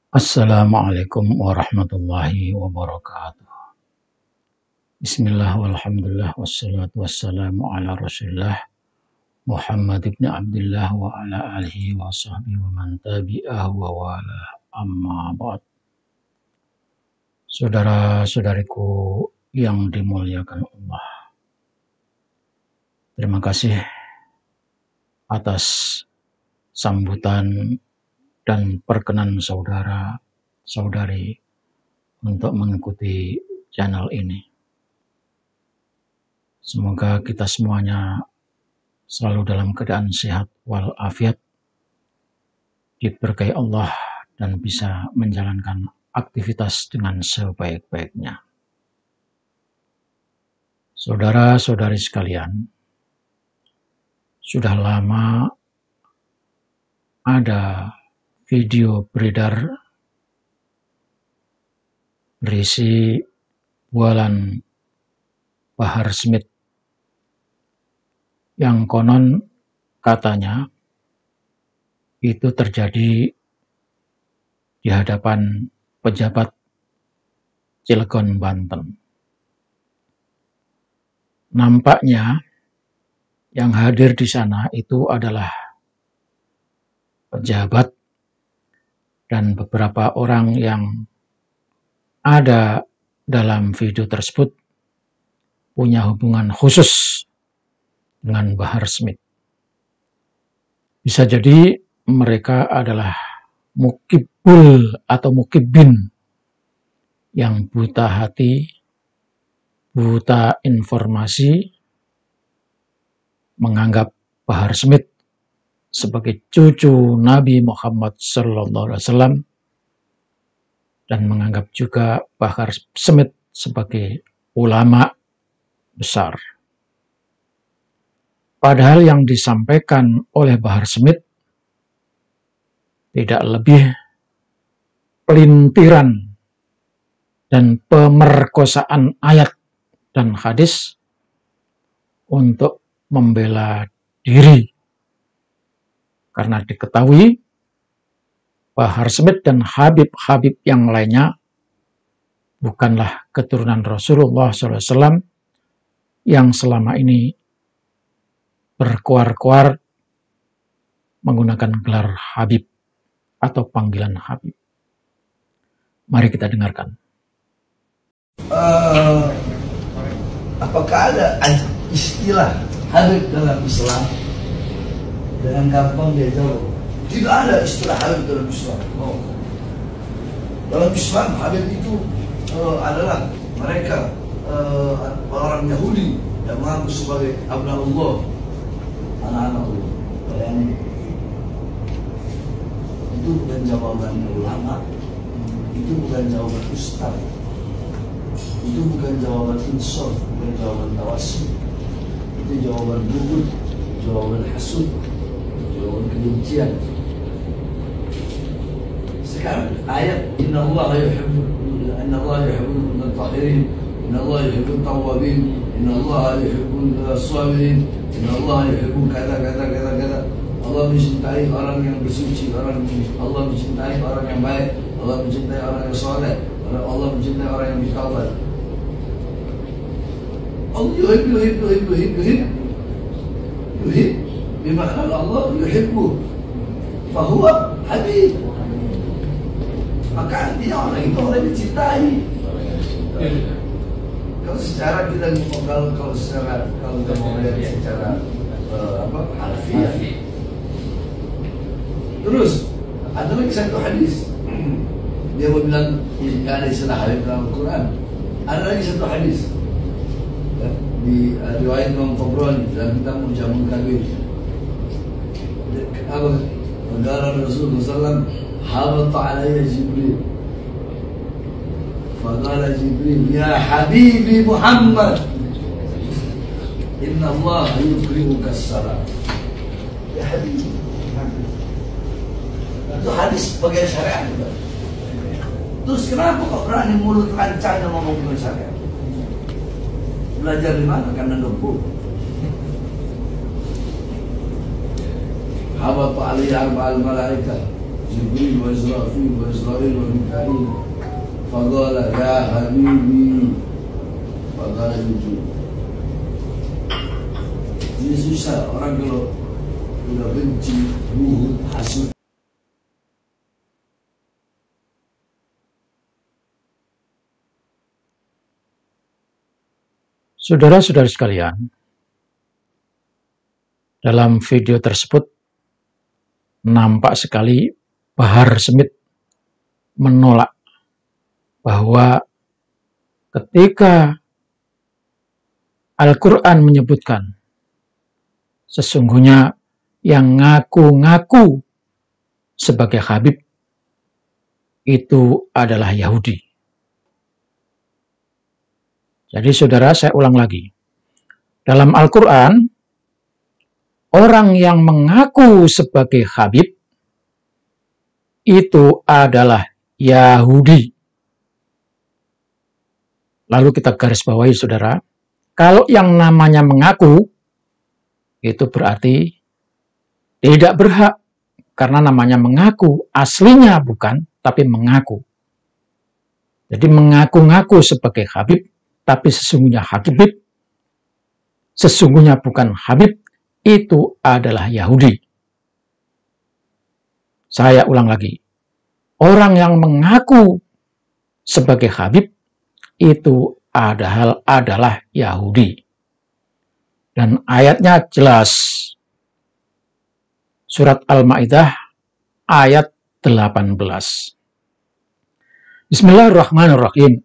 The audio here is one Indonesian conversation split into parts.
Assalamualaikum warahmatullahi wabarakatuh. Bismillah walhamdulillah wassalatu wassalamu ala rasulillah Muhammad ibn Abdullah wa ala alihi wa sahbihi wa man tabi'ahu wa wala amma ba'd. Saudara-saudariku yang dimuliakan Allah, terima kasih atas sambutan dan perkenan saudara-saudari untuk mengikuti channel ini. Semoga kita semuanya selalu dalam keadaan sehat walafiat, diberkahi Allah dan bisa menjalankan aktivitas dengan sebaik-baiknya. Saudara-saudari sekalian, sudah lama ada video beredar berisi bualan Bahar Smith yang konon katanya itu terjadi di hadapan pejabat Cilegon, Banten. Nampaknya yang hadir di sana itu adalah pejabat dan beberapa orang yang ada dalam video tersebut punya hubungan khusus dengan Bahar Smith. Bisa jadi mereka adalah mukibul atau mukibin yang buta hati, buta informasi, menganggap Bahar Smith sebagai cucu Nabi Muhammad SAW dan menganggap juga Bahar Smith sebagai ulama besar. Padahal yang disampaikan oleh Bahar Smith tidak lebih pelintiran dan pemerkosaan ayat dan hadis untuk membela diri. Karena diketahui Bahar Smith dan Habib-Habib yang lainnya bukanlah keturunan Rasulullah SAW yang selama ini berkuar-kuar menggunakan gelar Habib atau panggilan Habib. Mari kita dengarkan. Apakah ada istilah Habib dalam Islam? Dengan gampang dia jawab, tidak ada istilah Habib dalam Islam. Dalam Islam Habib itu adalah mereka orang Yahudi yang mengaku sebagai abna Allah, anak-anak Allah. Bayangin, itu bukan jawaban ulama, itu bukan jawaban ustaz, itu bukan jawaban insaf, bukan jawaban tawasul, itu jawaban bugut, jawaban hasud, jawaban kebencian. Sekarang ayat Inna Allah yuhibbul mutahhirin, Inna Allah yuhibbul tawwabin, Inna Allah yuhibbul sabirin, Inna Allah yuhibbul kata. Allah mencintai orang yang bersuci, Allah mencintai orang yang baik, Allah mencintai orang yang soleh, Allah mencintai orang yang bertaubat. Allah yuhib bimakna Allah yuhibbu fahuwa habib. Maka artinya orang itu orang yang dicintai. Kalau secara kita kalau kita mau lihat secara harfiah. Terus ada lagi satu hadis, dia bilang tidak ada istilah Habib dalam Al-Quran. Ada lagi satu hadis di riwayat Imam Tabrani dalam kitab Mujamul Kabir. Apa? Negara Rasulullah SAW, habata alaiya Jibril. Faqala Jibril, ya Habibi Muhammad, inna Allah yukrimuka as-salam. Ya Habibi. Itu hadis sebagai syariat. Terus kenapa kok berani mulut lancang ngomong dengan syariat? Belajar di mana? Karena dengkul. Habata alaiya arba'al malaika, Jibril wa وإسرافيل وإسرائيل وميكائيل فقال يا حبيبي فقال jujur. Ini susah orang kalau udah benci, buhut, hasut. Saudara-saudara sekalian, dalam video tersebut nampak sekali Bahar Smith menolak bahwa ketika Al-Quran menyebutkan sesungguhnya yang ngaku-ngaku sebagai Habib itu adalah Yahudi. Jadi saudara, saya ulang lagi. Dalam Al-Quran, orang yang mengaku sebagai Habib itu adalah Yahudi. Lalu kita garis bawahi saudara, kalau yang namanya mengaku, itu berarti tidak berhak, karena namanya mengaku, aslinya bukan, tapi mengaku. Jadi mengaku-ngaku sebagai Habib, tapi sesungguhnya Habib, sesungguhnya bukan Habib, itu adalah Yahudi. Saya ulang lagi, orang yang mengaku sebagai Habib, itu adalah Yahudi. Dan ayatnya jelas. Surat Al-Maidah ayat 18. Bismillahirrahmanirrahim.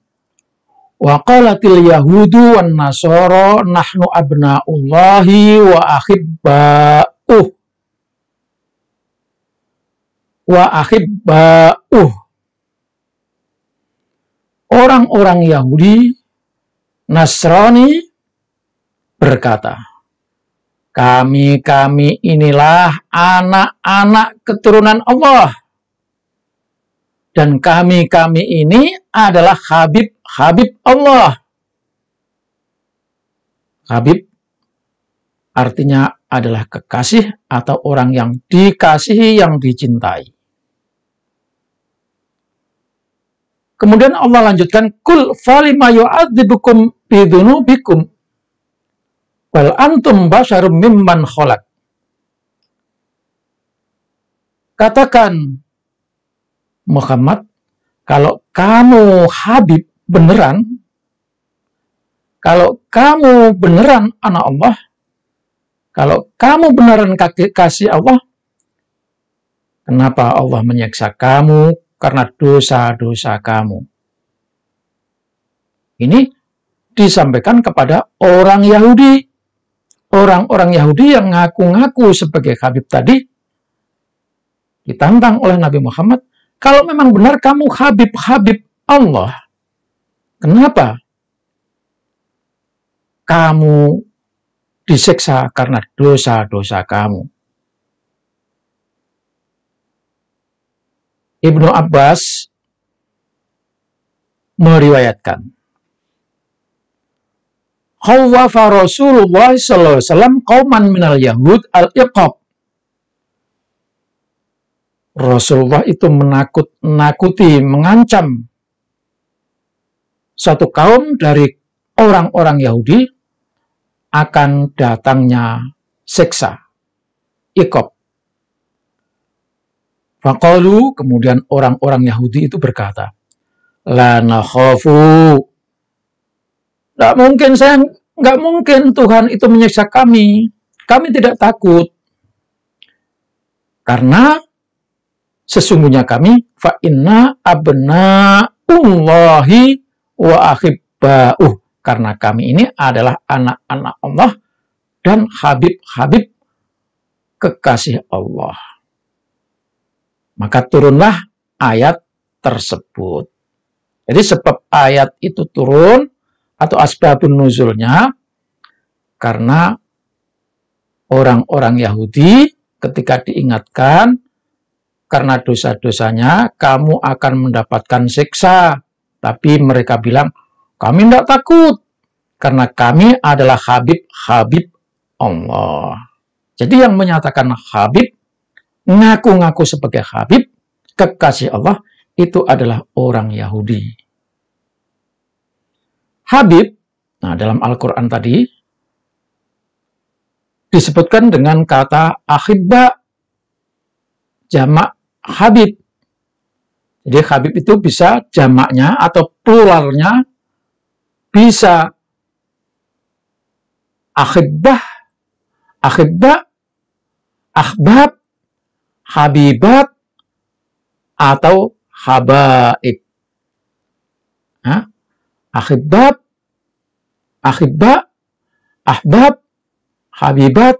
Wa qalatil yahudu wan nasara nahnu abna'ullahi wa ahibba'uh. Wa ahibba'uh. Orang-orang Yahudi, Nasrani berkata, kami inilah anak-anak keturunan Allah. Dan kami ini adalah Habib Allah. Habib artinya adalah kekasih atau orang yang dikasihi, yang dicintai. Kemudian Allah lanjutkan, kul falima yu'adzibukum bidunubikum wal antum basyarum mimman khalaq. Katakan Muhammad, kalau kamu Habib beneran, kalau kamu beneran anak Allah, kalau kamu beneran kasih Allah, kenapa Allah menyiksa kamu? Karena dosa-dosa kamu. Ini disampaikan kepada orang Yahudi. Orang-orang Yahudi yang ngaku-ngaku sebagai Habib tadi ditantang oleh Nabi Muhammad, kalau memang benar kamu Habib Allah, kenapa kamu disiksa karena dosa-dosa kamu? Ibnu Abbas meriwayatkan, khawwafa Rasulullah sallallahu alaihi wasallam qauman minal yahud al-iqab. Rasulullah itu menakuti, mengancam satu kaum dari orang-orang Yahudi akan datangnya siksa, iqab. Faqalu, kemudian orang-orang Yahudi itu berkata, la nakhafu. Nggak mungkin Tuhan itu menyiksa kami. Kami tidak takut. Karena sesungguhnya kami fa inna abna'ullahi wa ahibba'uh. Karena kami ini adalah anak-anak Allah dan Habib kekasih Allah. Maka turunlah ayat tersebut. Jadi sebab ayat itu turun atau asbabun nuzulnya karena orang-orang Yahudi ketika diingatkan karena dosa-dosanya kamu akan mendapatkan siksa. Tapi mereka bilang, kami tidak takut karena kami adalah Habib Allah. Jadi yang menyatakan Habib, ngaku-ngaku sebagai Habib, kekasih Allah itu adalah orang Yahudi. Habib, nah dalam Al-Quran tadi disebutkan dengan kata akhibba, jamak habib. Jadi habib itu bisa jamaknya atau pluralnya bisa ahibbah, akhibba, ahbab, habibat, atau habaib. Ahibbab, akhibba, ahbab, habibat,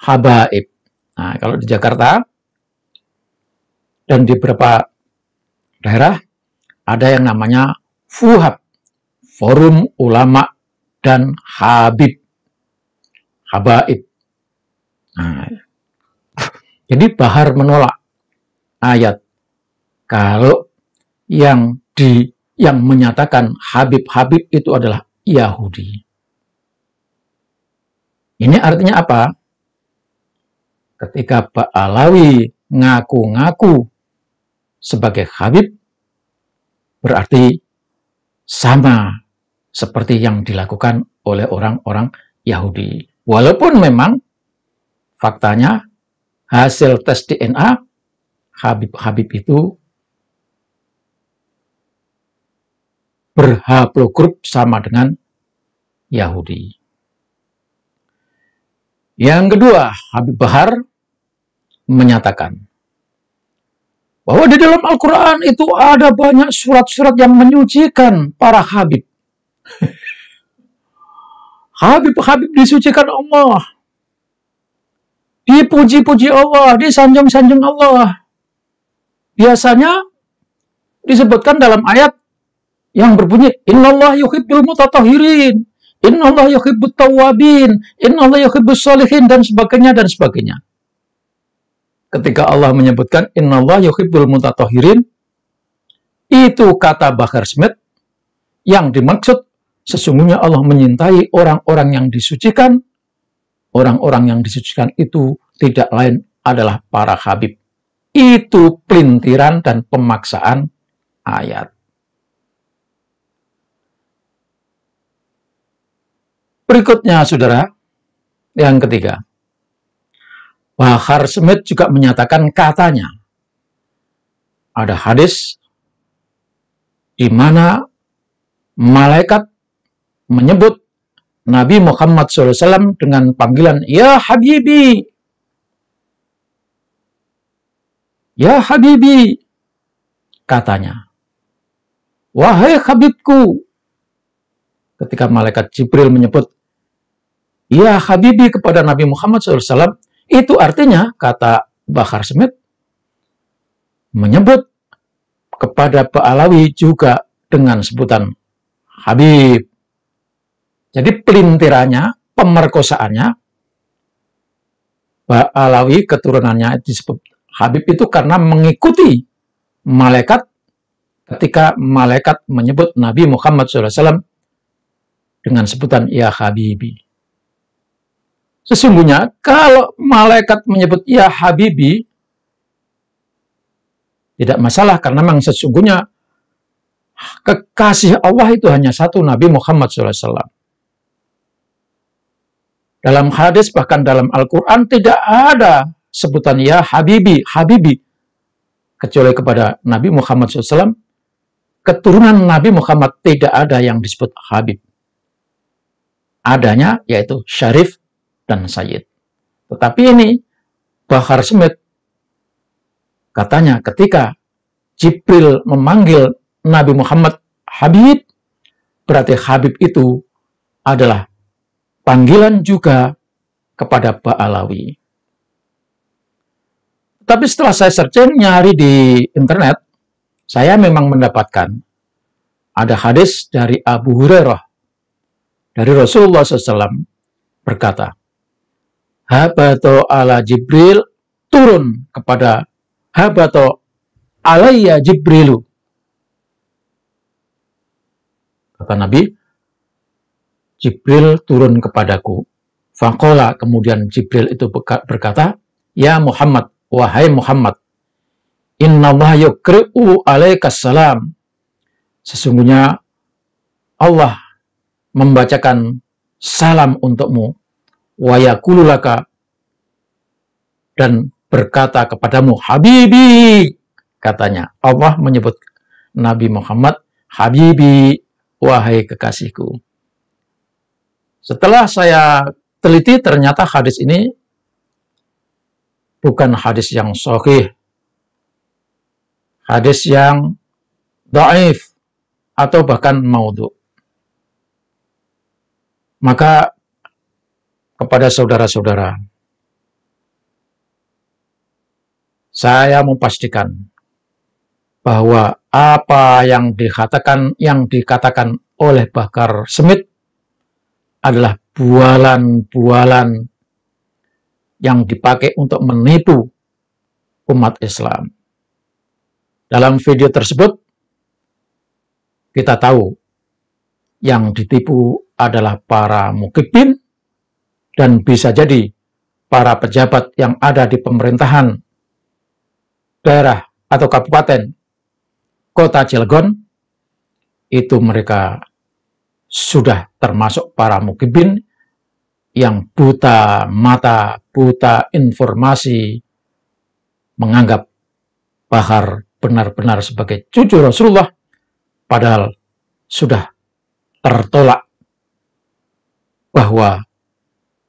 habaib. Nah, kalau di Jakarta dan di beberapa daerah ada yang namanya FUHAB, Forum Ulama dan Habib, habaib. Nah, jadi Bahar menolak ayat kalau yang menyatakan Habib-Habib itu adalah Yahudi. Ini artinya apa? Ketika Pak Alawi ngaku-ngaku sebagai Habib, berarti sama seperti yang dilakukan oleh orang-orang Yahudi. Walaupun memang faktanya hasil tes DNA Habib itu berhaplogrup sama dengan Yahudi. Yang kedua, Habib Bahar menyatakan bahwa di dalam Al-Quran itu ada banyak surat-surat yang menyucikan para Habib. Habib-Habib disucikan Allah, dipuji-puji Allah, disanjung-sanjung Allah. Biasanya disebutkan dalam ayat yang berbunyi Innallaha yuhibbul mutatahhirin, Innallaha yuhibbut tawwabin, Innallaha yuhibbus sholihin, dan sebagainya dan sebagainya. Ketika Allah menyebutkan Innallaha yuhibbul mutatahhirin, itu kata Bahar Smith yang dimaksud sesungguhnya Allah menyintai orang-orang yang disucikan. Orang-orang yang disucikan itu tidak lain adalah para Habib. Itu pelintiran dan pemaksaan ayat. Berikutnya, saudara, yang ketiga. Bahar Smith juga menyatakan katanya. Ada hadis di mana malaikat menyebut Nabi Muhammad SAW dengan panggilan, Ya Habibi, Ya Habibi, katanya, wahai Habibku. Ketika malaikat Jibril menyebut, Ya Habibi kepada Nabi Muhammad SAW, itu artinya, kata Bahar Smith, menyebut kepada Pak Alawi juga dengan sebutan Habib. Jadi pelintirannya, pemerkosaannya, Pak Alawi keturunannya disebut Habib itu karena mengikuti malaikat ketika malaikat menyebut Nabi Muhammad SAW dengan sebutan Ya Habibi. Sesungguhnya kalau malaikat menyebut Ya Habibi tidak masalah, karena memang sesungguhnya kekasih Allah itu hanya satu, Nabi Muhammad SAW. Dalam hadis bahkan dalam Al-Quran tidak ada sebutan Ya Habibi, Habibi, kecuali kepada Nabi Muhammad SAW. Keturunan Nabi Muhammad tidak ada yang disebut Habib. Adanya yaitu Syarif dan Sayyid. Tetapi ini Bahar Smith katanya ketika Jibril memanggil Nabi Muhammad Habib, berarti Habib itu adalah panggilan juga kepada Pak Alawi. Tapi setelah saya searching, nyari di internet, saya memang mendapatkan ada hadis dari Abu Hurairah, dari Rasulullah SAW berkata, Habato ala Jibril, turun kepada Habato alayya Jibrilu. Kata Nabi, Jibril turun kepadaku. Faqala, kemudian Jibril itu berkata, Ya Muhammad, wahai Muhammad, Innallaha yuqri'u alaikas salam. Sesungguhnya Allah membacakan salam untukmu. Wa yaqulu laka, dan berkata kepadamu, Habibi, katanya. Allah menyebut Nabi Muhammad, Habibi, wahai kekasihku. Setelah saya teliti, ternyata hadis ini bukan hadis yang sahih, hadis yang dhaif atau bahkan maudhu. Maka kepada saudara-saudara, saya memastikan bahwa apa yang dikatakan oleh Bahar Smith adalah bualan-bualan yang dipakai untuk menipu umat Islam. Dalam video tersebut, kita tahu yang ditipu adalah para mukibbin dan bisa jadi para pejabat yang ada di pemerintahan daerah atau kabupaten kota Cilegon. Itu mereka sudah termasuk para mukibbin yang buta mata, buta informasi, menganggap Bahar benar-benar sebagai cucu Rasulullah, padahal sudah tertolak bahwa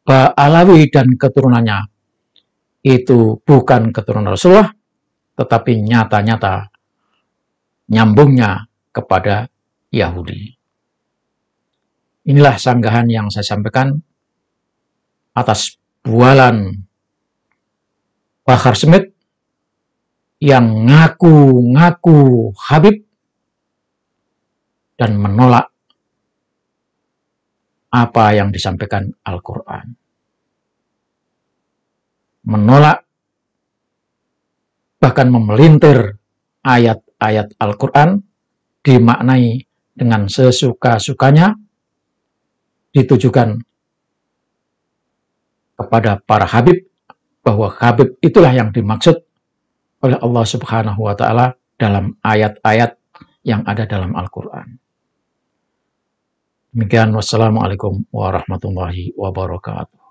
Alawi dan keturunannya itu bukan keturunan Rasulullah, tetapi nyata-nyata nyambungnya kepada Yahudi. Inilah sanggahan yang saya sampaikan atas bualan Bahar Smith yang ngaku-ngaku Habib dan menolak apa yang disampaikan Al-Quran. Menolak, bahkan memelintir ayat-ayat Al-Quran, dimaknai dengan sesuka-sukanya, ditujukan kepada para Habib, bahwa Habib itulah yang dimaksud oleh Allah Subhanahu wa Ta'ala dalam ayat-ayat yang ada dalam Al-Quran. Demikian, wassalamualaikum warahmatullahi wabarakatuh.